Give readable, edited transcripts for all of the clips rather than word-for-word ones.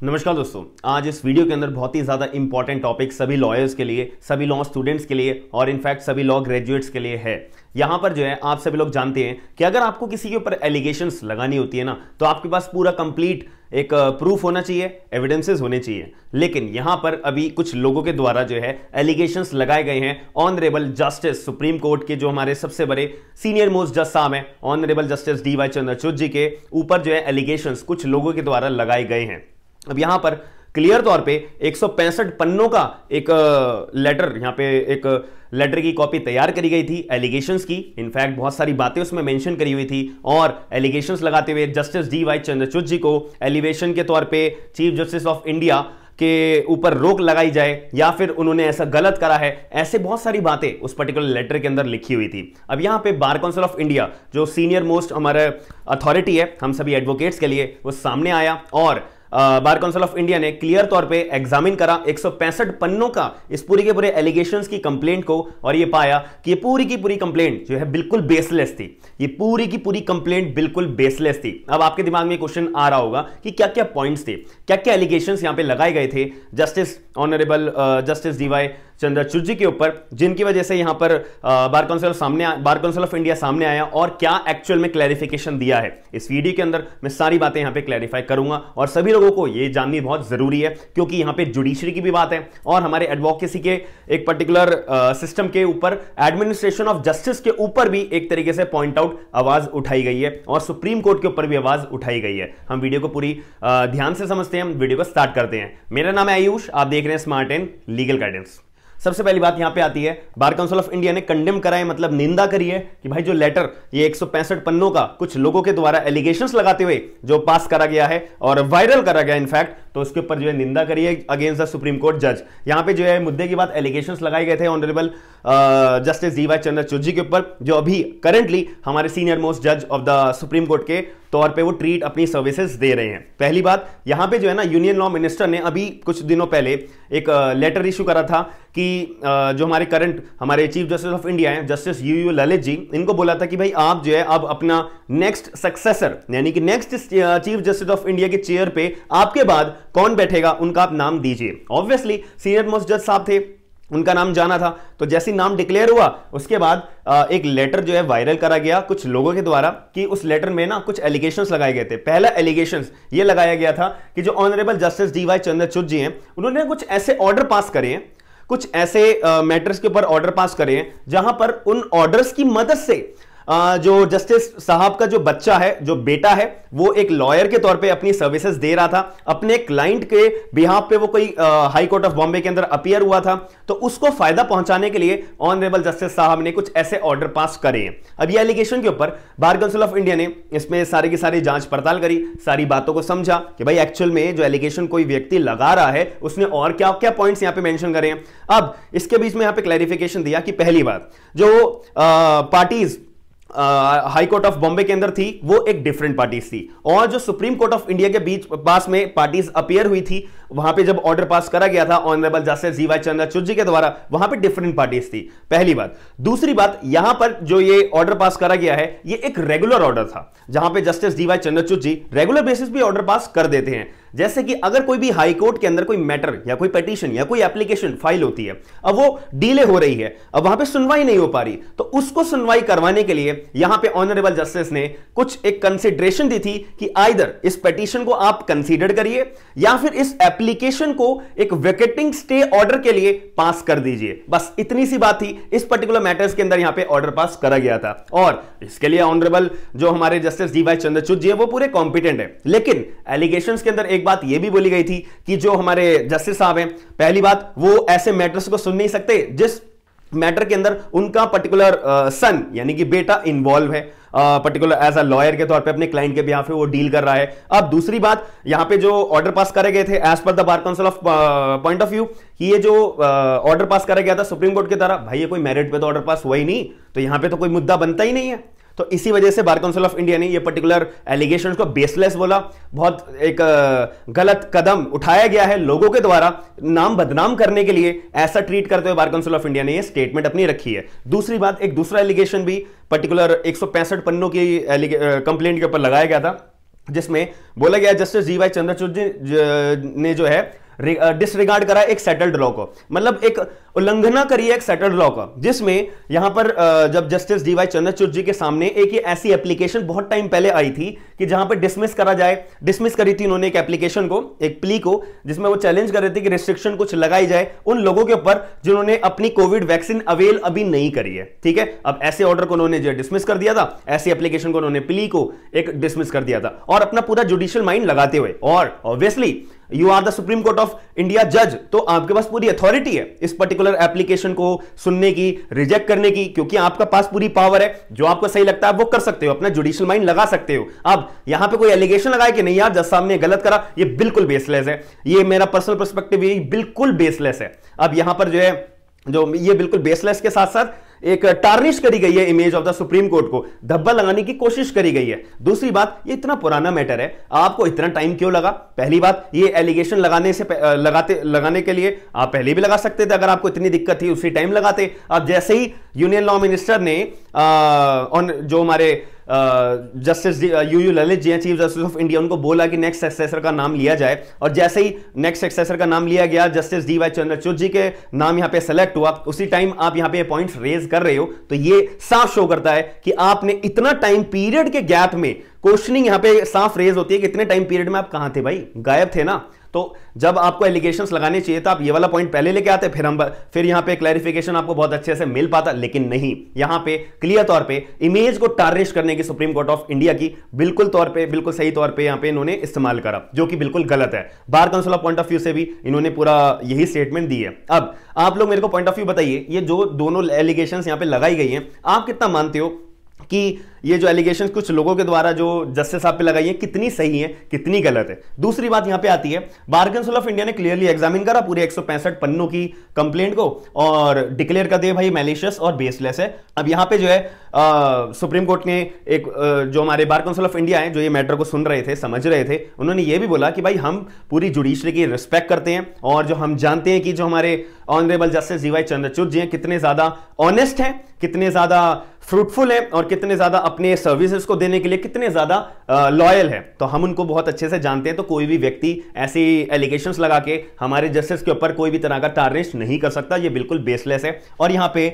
नमस्कार दोस्तों, आज इस वीडियो के अंदर बहुत ही ज़्यादा इंपॉर्टेंट टॉपिक सभी लॉयर्स के लिए, सभी लॉ स्टूडेंट्स के लिए और इनफैक्ट सभी लॉ ग्रेजुएट्स के लिए है। यहाँ पर जो है आप सभी लोग जानते हैं कि अगर आपको किसी के ऊपर एलिगेशंस लगानी होती है ना, तो आपके पास पूरा कंप्लीट एक प्रूफ होना चाहिए, एविडेंसेस होने चाहिए। लेकिन यहाँ पर अभी कुछ लोगों के द्वारा जो है एलिगेशंस लगाए गए हैं ऑनरेबल जस्टिस सुप्रीम कोर्ट के जो हमारे सबसे बड़े सीनियर मोस्ट जज साहब हैं, honourable justice D Y. Chandrachud ji के ऊपर जो है एलिगेशंस कुछ लोगों के द्वारा लगाए गए हैं। अब यहां पर क्लियर तौर पे 165 पन्नों का एक लेटर, यहां पे एक लेटर की कॉपी तैयार करी गई थी एलिगेशंस की। इनफैक्ट बहुत सारी बातें उसमें मेंशन करी हुई थी और एलिगेशंस लगाते हुए जस्टिस डी.वाई. चंद्रचूड़ जी को एलिवेशन के तौर पे चीफ जस्टिस ऑफ इंडिया के ऊपर रोक लगाई जाए या फिर उन्होंने ऐसा गलत करा है, ऐसे बहुत सारी बातें उस पर्टिकुलर लेटर के अंदर लिखी हुई थी। अब यहां पे बार काउंसिल ऑफ इंडिया जो सीनियर मोस्ट हमारा अथॉरिटी है हम सभी एडवोकेट्स के लिए, वो सामने आया और बार काउंसिल ऑफ इंडिया ने क्लियर तौर पे एग्जामिन करा 165 पन्नों का इस पूरी के पूरे एलिगेशंस की कंप्लेंट को, और ये पाया कि ये पूरी की पूरी कंप्लेंट जो है बिल्कुल बेसलेस थी। ये पूरी की पूरी कंप्लेंट बिल्कुल बेसलेस थी। अब आपके दिमाग में क्वेश्चन आ रहा होगा कि क्या क्या पॉइंट्स थे, क्या क्या एलिगेशंस यहां पे लगाए गए थे justice honourable justice D Y. Chandrachud ji के ऊपर, जिनकी वजह से यहां पर बार काउंसिल ऑफ इंडिया सामने आया और क्या एक्चुअल में क्लैरिफिकेशन दिया है। इस वीडियो के अंदर मैं सारी बातें यहां पे क्लैरिफाई करूंगा और सभी लोगों को ये जाननी बहुत जरूरी है, क्योंकि यहां पे जुडिशरी की भी बात है और हमारे एडवोकेसी के एक पर्टिकुलर सिस्टम के ऊपर, एडमिनिस्ट्रेशन ऑफ जस्टिस के ऊपर भी एक तरीके से पॉइंट आउट आवाज उठाई गई है और सुप्रीम कोर्ट के ऊपर भी आवाज उठाई गई है। हम वीडियो को पूरी ध्यान से समझते हैं, हम वीडियो को स्टार्ट करते हैं। मेरा नाम है आयुष, आप देख रहे हैं स्मार्ट एंड लीगल गाइडेंस। सबसे पहली बात यहां पे आती है, बार काउंसिल ऑफ इंडिया ने कंडेम करा है, मतलब निंदा करी है कि भाई जो लेटर ये 165 पन्नों का कुछ लोगों के द्वारा एलिगेशंस लगाते हुए जो पास करा गया है और वायरल करा गया इनफैक्ट, तो उसके ऊपर जो है निंदा करी है अगेंस्ट द सुप्रीम कोर्ट जज। यहां पे जो है मुद्दे की बात एलिगेशंस लगाए गए थे honourable justice D Y. Chandrachud ji के ऊपर, जो अभी करंटली हमारे सीनियर मोस्ट जज ऑफ द सुप्रीम कोर्ट के तौर पे वो ट्रीट अपनी सर्विसेज दे रहे हैं। पहली बात यहां पे जो है ना, यूनियन लॉ मिनिस्टर ने अभी कुछ दिनों पहले एक लेटर इशू करा था कि जो हमारे करंट हमारे चीफ जस्टिस ऑफ इंडिया हैं जस्टिस यू ललित जी, इनको बोला था कि भाई आप जो है अब अपना नेक्स्ट सक्सेसर यानी कि next chief justice of India के चेयर पे आपके बाद कौन बैठेगा उनका आप नाम दीजिए। ऑब्वियसली सीनियर मोस्ट जज साहब थे, उनका नाम जाना था, तो जैसे नाम डिक्लेयर हुआ उसके बाद एक लेटर जो है वायरल करा गया कुछ लोगों के द्वारा कि उस लेटर में ना कुछ एलिगेशंस लगाए गए थे। पहला एलिगेशंस ये लगाया गया था कि जो ऑनरेबल जस्टिस डी.वाई. चंद्रचूड़ जी हैं, उन्होंने कुछ ऐसे ऑर्डर पास करे हैं, कुछ ऐसे मैटर्स के ऊपर ऑर्डर पास करे हैं जहां पर उन ऑर्डर्स की मदद से जो जस्टिस साहब का जो बच्चा है, जो बेटा है, वो एक लॉयर के तौर पे अपनी सर्विसेज दे रहा था, अपने क्लाइंट के बिहाफ पे वो कोई हाई कोर्ट ऑफ बॉम्बे के अंदर अपीयर हुआ था, तो उसको फायदा पहुंचाने के लिए ऑनरेबल जस्टिस साहब ने कुछ ऐसे ऑर्डर पास करे हैं। अब ये एलिगेशन के ऊपर बार काउंसिल ऑफ इंडिया ने इसमें सारी की सारी जांच पड़ताल करी, सारी बातों को समझा कि भाई एक्चुअल में जो एलिगेशन कोई व्यक्ति लगा रहा है उसने और क्या क्या पॉइंट्स यहां पे मेंशन करे हैं। अब इसके बीच में यहां पे क्लैरिफिकेशन दिया कि पहली बात जो parties high court of Bombay के अंदर थी वो एक डिफरेंट पार्टीज थी, और जो सुप्रीम कोर्ट ऑफ इंडिया के बीच पास में पार्टीज अपीयर हुई थी, वहां पे जब ऑर्डर पास करा गया था honourable justice D Y. Chandrachud ji के द्वारा, वहां पे डिफरेंट पार्टीज थी। पहली बात। दूसरी बात, यहां पर जो ये ऑर्डर पास करा गया है ये एक रेगुलर ऑर्डर था, जहां पे जस्टिस डी.वाई. चंद्रचूड़ जी रेगुलर बेसिस पे ऑर्डर पास कर देते हैं। जैसे कि अगर कोई भी हाई कोर्ट के अंदर कोई मैटर या कोई पिटीशन या कोई एप्लीकेशन फाइल होती है, अब वो डिले हो रही है, अब वहां पे सुनवाई नहीं हो पा रही, तो उसको सुनवाई करवाने के लिए यहां पे ऑनरेबल जस्टिस ने कुछ एक कंसिडरेशन दी थी कि आइदर इस पिटीशन को आप कंसीडर करिए या फिर इस एप्लीकेशन को एक वेकेटिंग स्टे ऑर्डर के लिए पास कर दीजिए। बस इतनी सी बात थी, इस पर्टिकुलर मैटर्स के अंदर यहां पे ऑर्डर पास करा गया था और इसके लिए ऑनरेबल जो हमारे जस्टिस डी.वाई. चंद्रचूड़ जी है वो पूरे कॉम्पिटेंट है। लेकिन एलिगेशंस के अंदर एक बात यह भी बोली गई थी कि जो हमारे जस्टिस साहब हैं, पहली बात वो ऐसे मैटर्स को सुन नहीं सकते जिस मैटर के अंदर उनका पर्टिकुलर सन यानी कि बेटा इन्वॉल्व है, पर्टिकुलर एज अ लॉयर के तौर पे अपने क्लाइंट के बिहाफ पे वो डील कर रहा है। अब दूसरी बात, यहां पे जो ऑर्डर पास करे गए थे as per the bar council of point of view कि ये जो ऑर्डर पास करा गया था सुप्रीम कोर्ट की तरफ, भाई ये कोई मेरिट पे तो ऑर्डर पास हुआ ही नहीं, तो यहां पे तो कोई मुद्दा बनता ही नहीं है। तो इसी वजह से बार काउंसिल ऑफ इंडिया ने ये पर्टिकुलर एलिगेशंस को बेसलेस बोला। बहुत एक गलत कदम उठाया गया है लोगों के द्वारा नाम बदनाम करने के लिए, ऐसा ट्रीट करते हुए बार काउंसिल ऑफ इंडिया ने ये स्टेटमेंट अपनी रखी है। दूसरी बात, एक दूसरा एलिगेशन भी पर्टिकुलर 165 पन्नों की कंप्लेंट के ऊपर लगाया गया था जिसमें बोला गया जस्टिस जी वाई चंद्रचूड़ ने जो है डिसरिगार्ड करा एक सेटल्ड लॉ को, मतलब एक उल्लंघना करी है एक सेटल्ड लॉ का, जिसमें यहां पर जब justice D Y Chandrachud ji के सामने एक ऐसी एप्लीकेशन बहुत टाइम पहले आई थी कि जहां पर डिसमिस करा जाए, डिसमिस करी थी उन्होंने एक एप्लीकेशन को, एक प्ली को, जिसमें वो चैलेंज कर रहे थे कि रिस्ट्रिक्शन कुछ लगाई जाए उन लोगों के ऊपर जिन्होंने अपनी कोविड वैक्सीन अवेल अभी नहीं करी है। ठीक है, अब ऐसे ऑर्डर को उन्होंने जो डिसमिस कर दिया था, ऐसी एप्लीकेशन को उन्होंने प्ली को एक डिसमिस कर दिया था, और अपना पूरा जुडिशियल माइंड लगाते हुए, और obviously you are the supreme court of India जज, तो आपके पास पूरी अथॉरिटी है इस पर्टिकुलर एप्लीकेशन को सुनने की, रिजेक्ट करने की, क्योंकि आपका पास पूरी पावर है। जो आपको सही लगता है वो कर सकते हो, अपना जुडिशियल माइंड लगा सकते हो। अब यहां पे कोई एलिगेशन लगाए कि नहीं यार जज साहब ने गलत करा, ये बिल्कुल बेसलेस है, ये मेरा पर्सनल पर्सपेक्टिव, ये बिल्कुल बेसलेस है। अब यहां पर जो है, जो ये बिल्कुल बेसलेस के साथ साथ एक टार्निश करी गई है image of the supreme court को, धब्बा लगाने की कोशिश करी गई है। दूसरी बात, ये इतना पुराना मैटर है, आपको इतना टाइम क्यों लगा? पहली बात, ये एलिगेशन लगाने के लिए आप पहले भी लगा सकते थे, अगर आपको इतनी दिक्कत थी उसी टाइम लगाते। अब जैसे ही यूनियन लॉ मिनिस्टर ने जो हमारे justice U Lalit ji, chief justice of India, उनको बोला कि नेक्स्ट सक्सेसर का नाम लिया जाए, और जैसे ही नेक्स्ट सक्सेसर का नाम लिया गया, justice D Y Chandrachud ji के नाम यहां पे सेलेक्ट हुआ, उसी टाइम आप यहां पे पॉइंट्स रेज कर रहे हो, तो ये साफ शो करता है कि आपने इतना टाइम पीरियड के गैप में, क्वेश्चनिंग यहां पे साफ रेज होती है कि इतने टाइम पीरियड में आप कहां थे भाई, गायब थे ना। तो जब आपको एलिगेशंस लगाने चाहिए था, आप ये वाला पॉइंट पहले लेके आते, फिर यहां पे क्लैरिफिकेशन आपको बहुत अच्छे से मिल पाता, लेकिन नहीं, यहां पे क्लियर तौर पे इमेज को टार्निश करने की सुप्रीम कोर्ट ऑफ इंडिया की बिल्कुल सही तौर पे यहां पे इन्होंने इस्तेमाल करा, जो कि बिल्कुल गलत है। बार council of point of view से भी इन्होंने पूरा यही स्टेटमेंट दी है। अब आप लोग मेरे को पॉइंट ऑफ व्यू बताइए, ये जो दोनों एलिगेशंस यहां पे लगाई गई हैं, आप कितना मानते हो कि ये जो एलिगेशंस कुछ लोगों के द्वारा जो जस्टिस साहब पे लगाई है, कितनी सही है, कितनी गलत है? दूसरी बात यहां पे आती है, बार काउंसिल ऑफ इंडिया ने क्लियरली एग्जामिन करा पूरे 165 पन्नों की कंप्लेंट को, और डिक्लेयर कर दिया भाई मैलिशियस और बेसलेस है। अब यहां पे जो है सुप्रीम कोर्ट ने एक जो हमारे बार काउंसिल ऑफ इंडिया है, जो ये मैटर को सुन रहे थे, समझ रहे थे, उन्होंने ये भी बोला कि भाई हम पूरी जुडिशरी की रिस्पेक्ट करते हैं, और जो हम जानते हैं कि जो हमारे honourable justice G Y Chandrachud जी हैं, कितने ज्यादा ऑनेस्ट हैं, कितने ज्यादा फ्रूटफुल है, और कितने ज्यादा अपने सर्विसेज को देने के लिए कितने ज्यादा लॉयल है, तो हम उनको बहुत अच्छे से जानते हैं। तो कोई भी व्यक्ति ऐसी एलिगेशंस लगा के हमारे जस्टिस के ऊपर कोई भी तरह का टार्निश नहीं कर सकता, ये बिल्कुल बेसलेस है। और यहां पे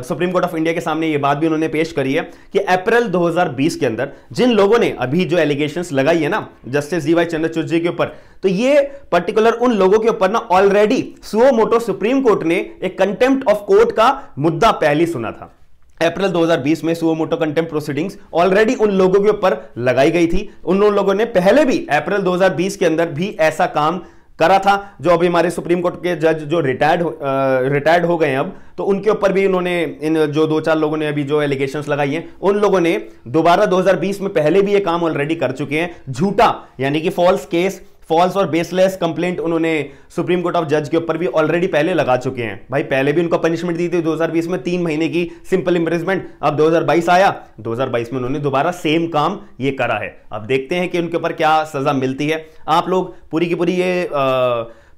सुप्रीम कोर्ट ऑफ इंडिया के सामने ये बात भी उन्होंने पेश करी है कि अप्रैल 2020 के अंदर जिन लोगों ने अभी जो एलिगेशंस लगाई है ना justice G Y Chandrachud ji के ऊपर, तो ये पर्टिकुलर उन लोगों के ऊपर ना already suo motu supreme court ने एक कंटेम्प्ट ऑफ कोर्ट का मुद्दा पहले सुना था। अप्रैल 2020 में suo motu contempt proceedings already उन लोगों के ऊपर लगाई गई थी। उन लोगों ने पहले भी अप्रैल 2020 के अंदर भी ऐसा काम करा था, जो अभी हमारे सुप्रीम कोर्ट के जज जो रिटायर्ड हो गए हैं अब, तो उनके ऊपर भी उन्होंने, इन जो 2-4 लोगों ने अभी जो एलिगेशंस लगाई हैं, उन लोगों ने दोबारा 2020 में पहले भी ये काम ऑलरेडी कर चुके हैं। झूठा यानी कि फॉल्स केस, फॉल्स और बेसलेस कंप्लेंट उन्होंने सुप्रीम कोर्ट ऑफ जज के ऊपर भी ऑलरेडी पहले लगा चुके हैं। भाई पहले भी उनको पनिशमेंट दी थी 2020 में 3 महीने की सिंपल इंप्रिजमेंट। अब 2022 आया, 2022 में उन्होंने दोबारा सेम काम ये करा है। अब देखते हैं कि उनके ऊपर क्या सजा मिलती है। आप लोग पूरी की पूरी ये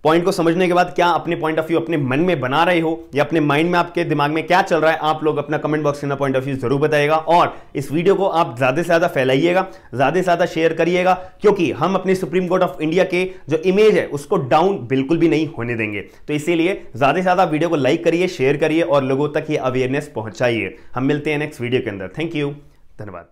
पॉइंट को समझने के बाद क्या अपने पॉइंट ऑफ व्यू अपने मन में बना रहे हो, या अपने माइंड में आपके दिमाग में क्या चल रहा है, आप लोग अपना कमेंट बॉक्स में पॉइंट ऑफ व्यू जरूर बताइएगा। और इस वीडियो को आप ज्यादा से ज्यादा फैलाइएगा, ज्यादा से ज्यादा शेयर करिएगा, क्योंकि हम अपनी सुप्रीम कोर्ट ऑफ इंडिया के जो इमेज है उसको डाउन बिल्कुल भी नहीं होने देंगे। तो इसीलिए ज्यादा से ज्यादा वीडियो को लाइक करिए, शेयर करिए और लोगों तक ये अवेयरनेस पहुंचाइए। हम मिलते हैं नेक्स्ट वीडियो के अंदर। थैंक यू, धन्यवाद।